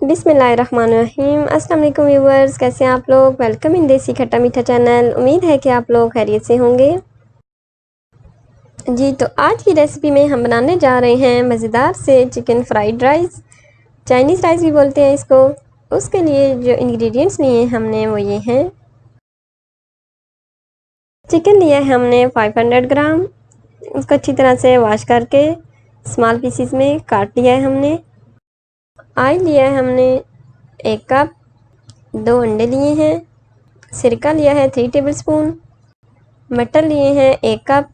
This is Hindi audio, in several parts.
बिस्मिल्लाहिर्रहमानिर्रहीम। अस्सलाम वालेकुम व्यूवर्स, कैसे हैं आप लोग। वेलकम इन देसी खट्टा मीठा चैनल। उम्मीद है कि आप लोग खैरियत से होंगे। जी तो आज की रेसिपी में हम बनाने जा रहे हैं मज़ेदार से chicken fried rice, Chinese rice भी बोलते हैं इसको। उसके लिए जो इंग्रेडिएंट्स लिए हमने वो ये हैं। चिकन लिया है हमने 500 ग्राम। उसको अच्छी तरह से वॉश करके स्मॉल पीसीस में काट लिया है हमने। ऑयल लिया है हमने 1 कप। 2 अंडे लिए हैं। सिरका लिया है 3 टेबलस्पून। मटर लिए हैं 1 कप।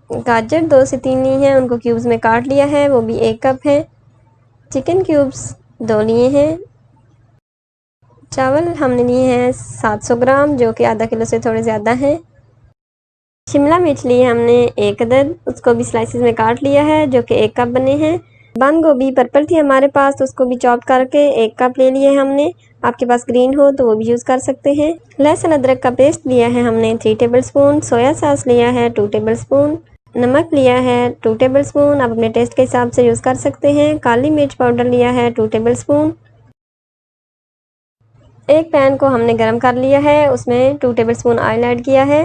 गाजर 2 से 3 ली हैं, उनको क्यूब्स में काट लिया है, वो भी 1 कप है। चिकन क्यूब्स 2 लिए हैं। चावल हमने लिए हैं 700 ग्राम, जो कि आधा किलो से थोड़े ज़्यादा हैं। शिमला मिर्च लिए हमने 1 अदद, उसको भी स्लाइसिस में काट लिया है, जो कि 1 कप बने हैं। बंद गोभी पर्पल थी हमारे पास, तो उसको भी चॉप करके 1 कप ले लिए हमने। आपके पास ग्रीन हो तो वो भी यूज़ कर सकते हैं। लहसुन अदरक का पेस्ट लिया है हमने 3 टेबलस्पून। सोया सॉस लिया है 2 टेबलस्पून। नमक लिया है 2 टेबलस्पून, आप अपने टेस्ट के हिसाब से यूज़ कर सकते हैं। काली मिर्च पाउडर लिया है 2 टेबलस्पून। एक पैन को हमने गरम कर लिया है, उसमें 2 टेबलस्पून ऑयल ऐड किया है।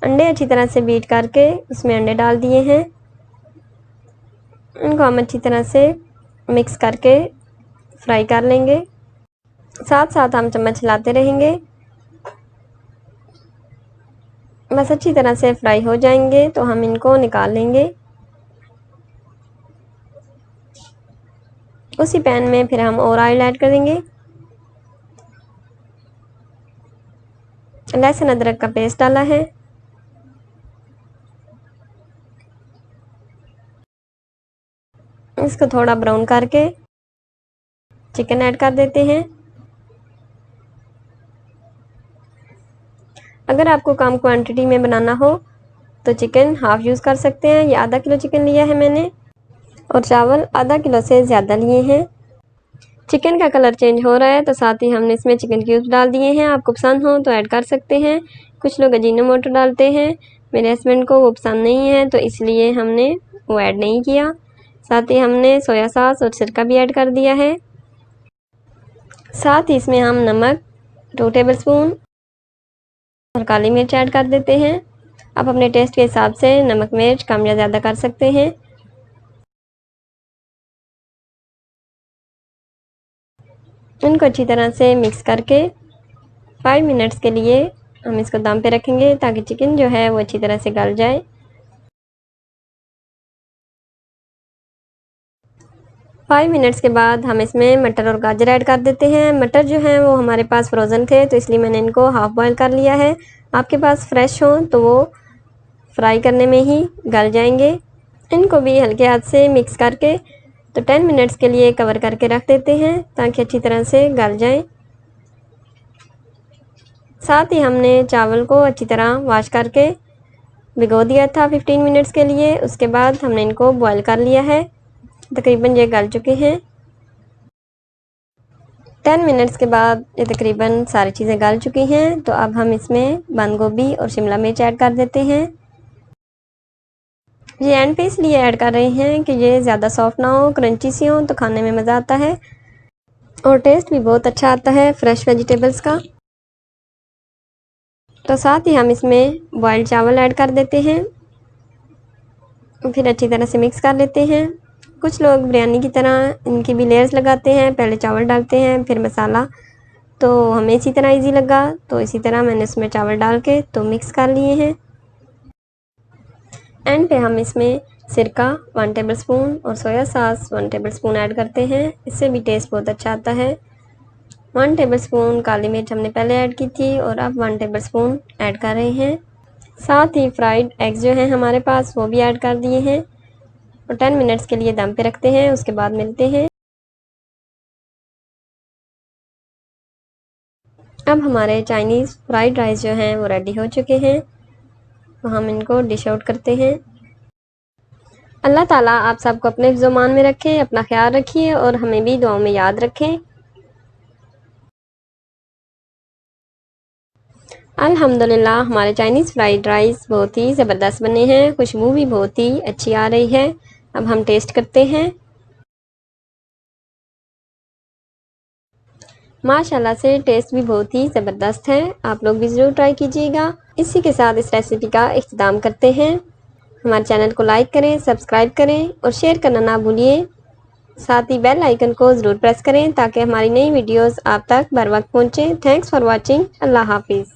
अंडे अच्छी तरह से बीट करके उसमें अंडे डाल दिए हैं। इनको हम अच्छी तरह से मिक्स करके फ्राई कर लेंगे। साथ साथ हम चम्मच हिलाते रहेंगे। बस अच्छी तरह से फ्राई हो जाएंगे तो हम इनको निकाल लेंगे। उसी पैन में फिर हम और ऑयल ऐड करेंगे। लहसुन अदरक का पेस्ट डाला है। इसको थोड़ा ब्राउन करके चिकन ऐड कर देते हैं। अगर आपको कम क्वांटिटी में बनाना हो तो चिकन हाफ यूज़ कर सकते हैं। ये आधा किलो चिकन लिया है मैंने, और चावल आधा किलो से ज़्यादा लिए हैं। चिकन का कलर चेंज हो रहा है तो साथ ही हमने इसमें चिकन क्यूब्स डाल दिए हैं। आपको पसंद हो तो ऐड कर सकते हैं। कुछ लोग अजीनोमोटो डालते हैं, मेरे हस्बैंड को वो पसंद नहीं है, तो इसलिए हमने वो ऐड नहीं किया। साथ ही हमने सोया सॉस और सिरका भी ऐड कर दिया है। साथ ही इसमें हम नमक 2 टेबलस्पून और काली मिर्च ऐड कर देते हैं। आप अपने टेस्ट के हिसाब से नमक मिर्च कम या ज़्यादा कर सकते हैं। इनको अच्छी तरह से मिक्स करके 5 मिनट्स के लिए हम इसको दम पे रखेंगे, ताकि चिकन जो है वो अच्छी तरह से गल जाए। 5 मिनट्स के बाद हम इसमें मटर और गाजर ऐड कर देते हैं। मटर जो हैं वो हमारे पास फ्रोज़न थे, तो इसलिए मैंने इनको हाफ़ बॉयल कर लिया है। आपके पास फ्रेश हो तो वो फ्राई करने में ही गल जाएंगे। इनको भी हल्के हाथ से मिक्स करके तो 10 मिनट्स के लिए कवर करके रख देते हैं, ताकि अच्छी तरह से गल जाए। साथ ही हमने चावल को अच्छी तरह वॉश करके भिगो दिया था 15 मिनट्स के लिए। उसके बाद हमने इनको बॉयल कर लिया है। तकरीबन ये गल चुके हैं। 10 मिनट्स के बाद ये तकरीबन सारी चीज़ें गल चुकी हैं, तो अब हम इसमें बंद गोभी और शिमला मिर्च ऐड कर देते हैं। ये एंड पे इसलिए ऐड कर रहे हैं कि ये ज़्यादा सॉफ्ट ना हो, क्रंची सी हो, तो खाने में मज़ा आता है और टेस्ट भी बहुत अच्छा आता है फ्रेश वेजिटेबल्स का। तो साथ ही हम इसमें बॉइल्ड चावल ऐड कर देते हैं, फिर अच्छी तरह से मिक्स कर लेते हैं। कुछ लोग बिरयानी की तरह इनकी भी लेयर्स लगाते हैं, पहले चावल डालते हैं फिर मसाला। तो हमें इसी तरह इजी लगा, तो इसी तरह मैंने इसमें चावल डाल के तो मिक्स कर लिए हैं। एंड पे हम इसमें सिरका 1 टेबलस्पून और सोया सॉस 1 टेबलस्पून ऐड करते हैं। इससे भी टेस्ट बहुत अच्छा आता है। 1 टेबलस्पून काली मिर्च हमने पहले ऐड की थी, और अब 1 टेबलस्पून ऐड कर रहे हैं। साथ ही फ्राइड एग्स जो हैं हमारे पास वो भी ऐड कर दिए हैं, और 10 मिनट्स के लिए दम पे रखते हैं। उसके बाद मिलते हैं। अब हमारे चाइनीज़ फ्राइड राइस जो हैं वो रेडी हो चुके हैं, तो हम इनको डिश आउट करते हैं। अल्लाह ताला आप सबको अपने हिफ्ज़-ओ-मान में रखे, अपना ख्याल रखिए और हमें भी दुआओं में याद रखें। अल्हम्दुलिल्लाह हमारे चाइनीज़ फ्राइड राइस बहुत ही ज़बरदस्त बने हैं, खुशबू भी बहुत ही अच्छी आ रही है। अब हम टेस्ट करते हैं। माशाल्लाह से टेस्ट भी बहुत ही ज़बरदस्त है। आप लोग भी ज़रूर ट्राई कीजिएगा। इसी के साथ इस रेसिपी का इख्तिताम करते हैं। हमारे चैनल को लाइक करें, सब्सक्राइब करें और शेयर करना ना भूलिए। साथ ही बेल आइकन को ज़रूर प्रेस करें ताकि हमारी नई वीडियोस आप तक बर वक्त पहुँचे। Thanks for watching. अल्लाह हाफिज़।